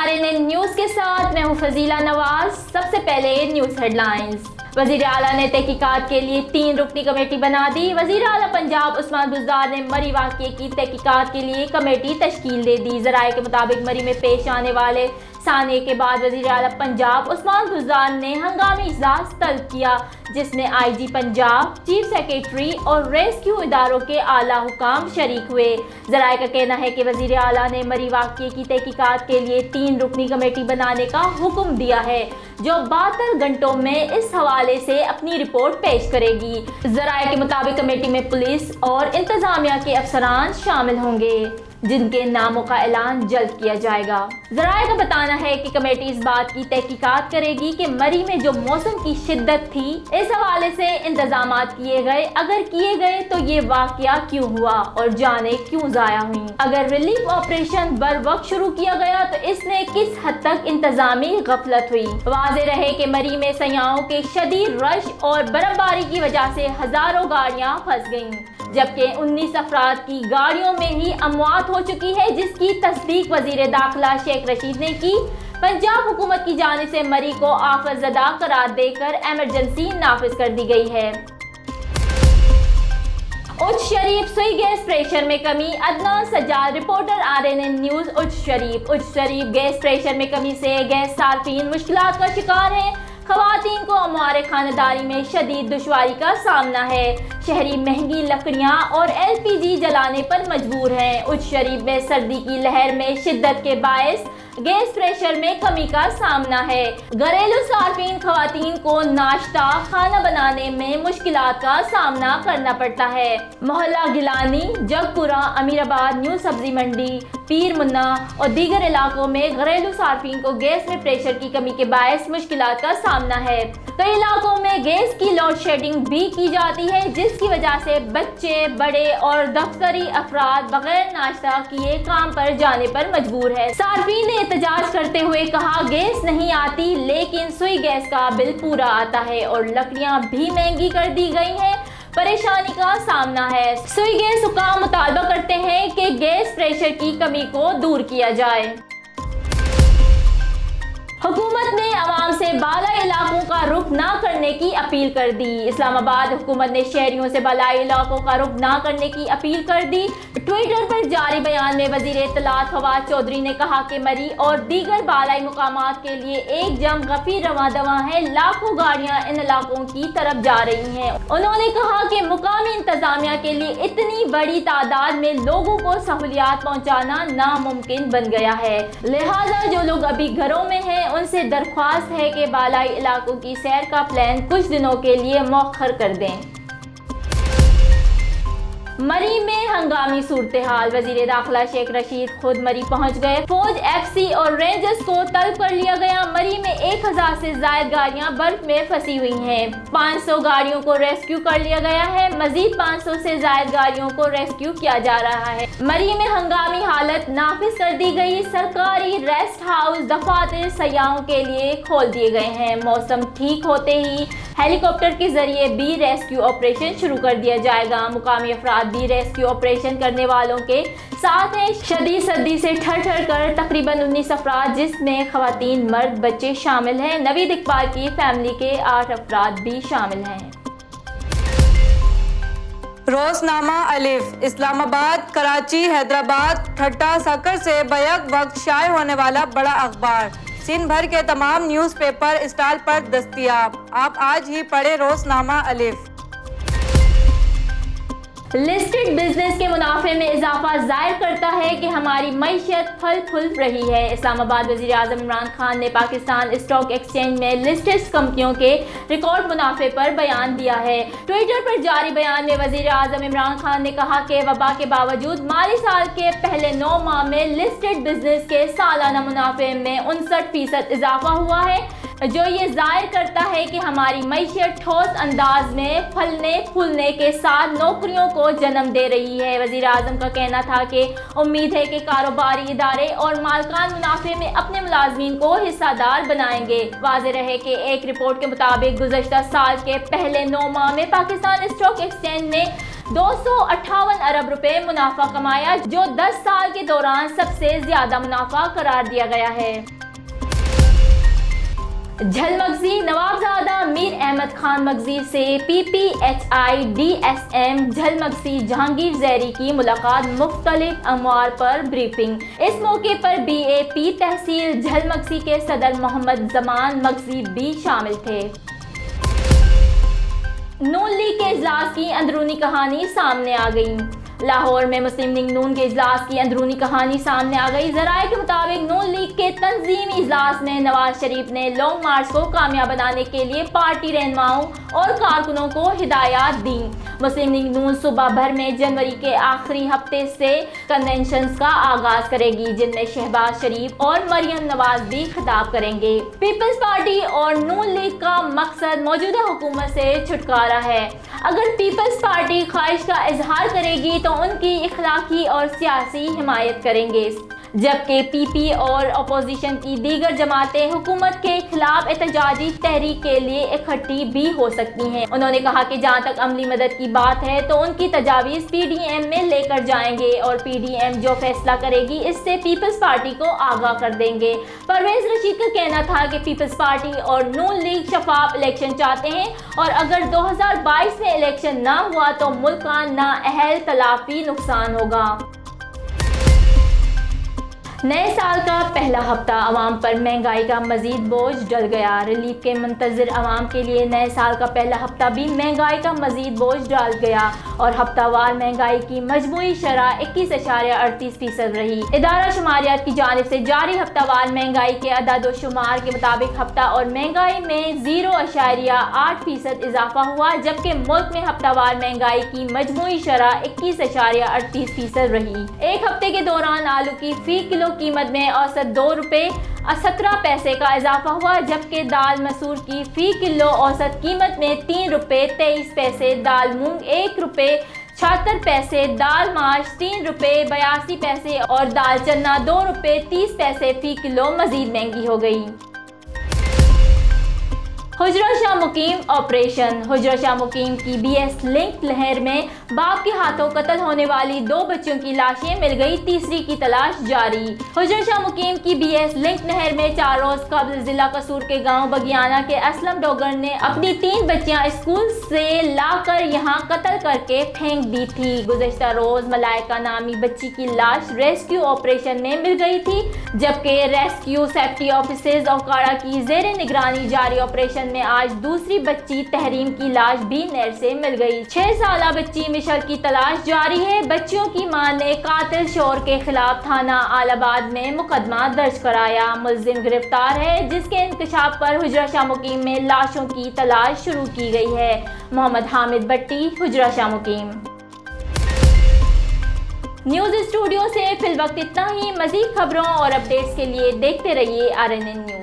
RNN news के साथ मैं हूं फजीला नवाज। सबसे पहले न्यूज हेडलाइंस। वजीर आला ने तहकीकात के लिए 3 रुकनी कमेटी बना दी। वजीर आला पंजाब उस्मान बुज़दार ने मरी वाक़ये की तहकीकात के लिए कमेटी तश्कील दे दी। ज़राए के मुताबिक मरी में पेश आने वाले साने के बाद वजीर आला पंजाब उस्मान बुज़दार ने हंगामी इजलास तलब किया, जिसमें IG पंजाब, चीफ सेक्रेटरी और रेस्क्यू इदारों के आला हुकाम शरीक हुए। ज़राए का कहना है कि वजीर आला ने मरी वाक़ये की तहकीकात के लिए 3 रुकनी कमेटी बनाने का हुक्म दिया है, जो 72 घंटों में इस हवाले से अपनी रिपोर्ट पेश करेगी। ज़राए के मुताबिक कमेटी में पुलिस और इंतजामिया के अफसरान शामिल होंगे, जिनके नामों का ऐलान जल्द किया जाएगा। ज़राए का बताना है कि कमेटी इस बात की तहकीकात करेगी कि मरी में जो मौसम की शिद्दत थी, इस हवाले से इंतजामात किए गए, अगर किए गए तो ये वाकया क्यों हुआ और जाने क्यों ज़ाया हुई। अगर रिलीफ ऑपरेशन बर वक्त शुरू किया गया तो इसमें किस हद तक इंतजामी गफलत हुई। वाज़ेह रहे कि मरी में सयाहों के शदीद रश और बर्फबारी की वजह से हजारों गाड़ियाँ फंस गईं, जबकि 19 अफराद की गाड़ियों में ही अमवात हो चुकी है, जिसकी तस्दीक वजीर दाखिला शेख रशीद ने की। पंजाब हुकूमत की जानिब से मरी को आफत ज़दा करार देकर एमरजेंसी नाफिज कर दी गई है। उच्च शरीफ सुई गैस प्रेशर में कमी। Adnan Sajjad, reporter RNN news. उच्च शरीफ गैस प्रेशर में कमी से गैस सार्फिन मुश्किलात का शिकार हैं। खवातीन को अमवार खानदारी में शदीद दुश्वारी का सामना है। शहरी महंगी लकड़ियां और LPG जलाने पर मजबूर हैं। उच्च शरीफ में सर्दी की लहर में शिद्दत के बायस गैस प्रेशर में कमी का सामना है। घरेलू सार्फिन खवातीन को नाश्ता खाना बनाने में मुश्किलात का सामना करना पड़ता है। मोहल्ला गिलानी, जगपुरा, अमीराबाद, न्यू सब्जी मंडी, पीर मुन्ना और दीगर इलाकों में घरेलू सार्फिन को गैस में प्रेशर की कमी के बायस मुश्किलात का सामना है। कई इलाकों में गैस की लोड शेडिंग भी की जाती है, जिसकी वजह से बच्चे, बड़े और दफ्तरी अफराद बगैर नाश्ता किए काम पर जाने पर मजबूर है। सार्फिन ने एहतजाज करते हुए कहा, गैस नहीं आती लेकिन सुई गैस का बिल पूरा आता है और लकड़ियां भी महंगी कर दी गई हैं। परेशानी का सामना है। सुई गैस हुकाम मुतालबा करते हैं कि गैस प्रेशर की कमी को दूर किया जाए। हुकूमत ने आवाम से बालाई इलाकों का रुख ना करने की अपील कर दी। इस्लामाबाद हुकूमत ने शहरियों से बालाई इलाकों का रुख ना करने की अपील कर दी। ट्विटर पर जारी बयान में वजीर इत्तलात फवाद चौधरी ने कहा कि मरी और दीगर बालाई मुकामात के लिए एक जम गफीर रवां दवा है। लाखों गाड़ियां इन इलाकों की तरफ जा रही हैं। उन्होंने कहा कि मुकामी इंतजामिया के लिए इतनी बड़ी तादाद में लोगों को सहूलियात पहुँचाना नामुमकिन बन गया है, लिहाजा जो लोग अभी घरों में हैं उनसे दरख्वास्त है कि बालाई इलाकों की सैर का प्लान कुछ दिनों के लिए मौखर कर दें। मरी में हंगामी सूरत हाल। वजीर दाखिला शेख रशीद खुद मरी पहुंच गए। फौज, FC और रेंजर्स को तलब कर लिया गया। मरी में 1000 से ज्यादा गाड़ियां बर्फ में फंसी हुई हैं। 500 गाड़ियों को रेस्क्यू कर लिया गया है। मजीद 500 से ज्यादा गाड़ियों को रेस्क्यू किया जा रहा है। मरी में हंगामी हालत नाफिज कर दी गई। सरकारी रेस्ट हाउस, दफातर सयाहों के लिए खोल दिए गए हैं। मौसम ठीक होते ही हेलीकॉप्टर के जरिए भी रेस्क्यू ऑपरेशन शुरू कर दिया जाएगा। मुकामी अफराद भी रेस्क्यू ऑपरेशन करने वालों के साथ हैं। शदीद सर्दी से ठर कर तकरीबन 19 अफराद, जिसमें खवातीन, मर्द, बच्चे शामिल हैं। नवीद इकबाल की फैमिली के 8 अफराद भी शामिल हैं। रोजनामा अलिफ। इस्लामाबाद, कराची, हैदराबाद, ठट्टा, सकर से बैक वक्त शाये होने वाला बड़ा अखबार सिंध भर के तमाम न्यूज़पेपर स्टॉल पर दस्तयाब। आप आज ही पढ़े रोजनामा अलिफ। लिस्टेड बिजनेस के मुनाफे में इजाफा जाहिर करता है कि हमारी मईशत फल फूल रही है। इस्लामाबाद वज़ीर आज़म इमरान खान ने पाकिस्तान स्टॉक एक्सचेंज में लिस्टेड कंपनियों के रिकॉर्ड मुनाफे पर बयान दिया है। ट्विटर पर जारी बयान में वज़ीर आज़म इमरान खान ने कहा कि वबा के बावजूद माली साल के पहले 9 माह में लिस्टेड बिजनेस के सालाना मुनाफे में 59% इजाफा हुआ है, जो ये जाहिर करता है कि हमारी मईशत ठोस अंदाज में फलने फूलने के साथ नौकरियों को जन्म दे रही है। वज़ीर आज़म का कहना था कि उम्मीद है कि कारोबारी इदारे और मालकान मुनाफे में अपने मुलाजमीन को हिस्सादार बनाएंगे। वाज़ेह रहे कि एक रिपोर्ट के मुताबिक गुज़श्ता साल के पहले 9 माह में पाकिस्तान स्टॉक एक्सचेंज ने 258 अरब रुपए मुनाफा कमाया, जो 10 साल के दौरान सबसे ज्यादा मुनाफा करार दिया गया है। झलमगजी नवाबजादा मीर अहमद खान मगजी से PPHI DSM झलमगजी जहांगीर जैरी की मुलाकात, मुख्तलिफ अमवार पर ब्रीफिंग। इस मौके पर BAP तहसील झलमगजी के सदर मोहम्मद जमान मगजी भी शामिल थे। नून लीग के इजलास की अंदरूनी कहानी सामने आ गई। लाहौर में मुस्लिम लीग नून के इजलास की अंदरूनी कहानी सामने आ गई। ज़राए के मुताबिक नून लीग के तंजीमी इजलास में नवाज शरीफ ने लॉन्ग मार्च को कामयाब बनाने के लिए पार्टी रहनुमाओं और कारकुनों को हिदायत दी। मुस्लिम लीग नून सुबह भर में जनवरी के आखिरी हफ्ते से कन्वेंशन का आगाज करेगी, जिनमें शहबाज शरीफ और मरियम नवाज भी खिताब करेंगे। पीपल्स पार्टी और नून लीग का मकसद मौजूदा हुकूमत से छुटकारा है। अगर पीपल्स पार्टी ख्वाहिश का इजहार करेगी तो उनकी इखलाकी और सियासी हिमायत करेंगे, जबकि PP और अपोजिशन की दीगर जमातें हुकूमत के खिलाफ एहतजाजी तहरीक के लिए इकट्ठी भी हो सकती हैं। उन्होंने कहा कि जहाँ तक अमली मदद की बात है तो उनकी तजावीज़ PDM में लेकर जाएंगे और PDM जो फैसला करेगी इससे पीपल्स पार्टी को आगाह कर देंगे। परवेज रशीद का कहना था कि पीपल्स पार्टी और नून लीग शफाफ इलेक्शन चाहते हैं और अगर 2022 में इलेक्शन ना हुआ तो मुल्क का नाअहल तलाफी नुकसान होगा। नए साल का पहला हफ्ता अवाम पर महंगाई का मजीद बोझ डल गया। रिलीफ के मुंतज़िर अवाम के लिए नए साल का पहला हफ्ता भी महंगाई का मजीद बोझ डाल गया और हफ्तावार महंगाई की मजमूई शरह 21.38% रही। इदारा शुमारियात की जानिब से जारी हफ्तावार महंगाई के अदद व शुमार के मुताबिक हफ्ता और महंगाई में 0.8% इजाफा हुआ, जबकि मुल्क में हफ्तावार महंगाई की मजमूई शरह 21.38% रही। एक हफ्ते के दौरान आलू की फी किलो कीमत में औसत 2 रुपये 17 पैसे का इजाफा हुआ, जबकि दाल मसूर की फी किलो औसत कीमत में 3 रुपये 23 पैसे, दाल मूंग 1 रुपये 76 पैसे, दाल माश 3 रुपये 82 पैसे और दाल चना 2 रुपये 30 पैसे फी किलो मजीद महंगी हो गई। हुजरा शाह मुकीम ऑपरेशन। हुजरा शाह मुकीम की BS लिंक लहर में बाप के हाथों कत्ल होने वाली 2 बच्चों की लाशें मिल गई, तीसरी की तलाश जारी। हुजरा शाह मुकीम की BS लिंक नहर में 4 रोज कबल जिला कसूर के गांव बगियाना के असलम डोगर ने अपनी 3 बच्चियां स्कूल से लाकर यहां कत्ल करके फेंक दी थी। गुज़श्ता रोज मलाइका नामी बच्ची की लाश रेस्क्यू ऑपरेशन में मिल गई थी, जबकि रेस्क्यू सेफ्टी ऑफिसर्स औकाड़ा की जेर निगरानी जारी ऑपरेशन में आज दूसरी बच्ची तहरीम की लाश भी नहर से मिल गई। 6 साला बच्ची मिशल की तलाश जारी है। बच्चियों की मां ने कातिल शोहर के खिलाफ थाना आलाबाद में मुकदमा दर्ज कराया। मुलजिम गिरफ्तार है, जिसके इंकशाफ पर हुजरा शाह मुकीम में लाशों की तलाश शुरू की गई है। मोहम्मद हामिद भट्टी, हुजरा शाह मुकीम। न्यूज़ स्टूडियो से फिलवक्त इतना ही। मज़ीद खबरों और अपडेट्स के लिए देखते रहिए RNN न्यूज़।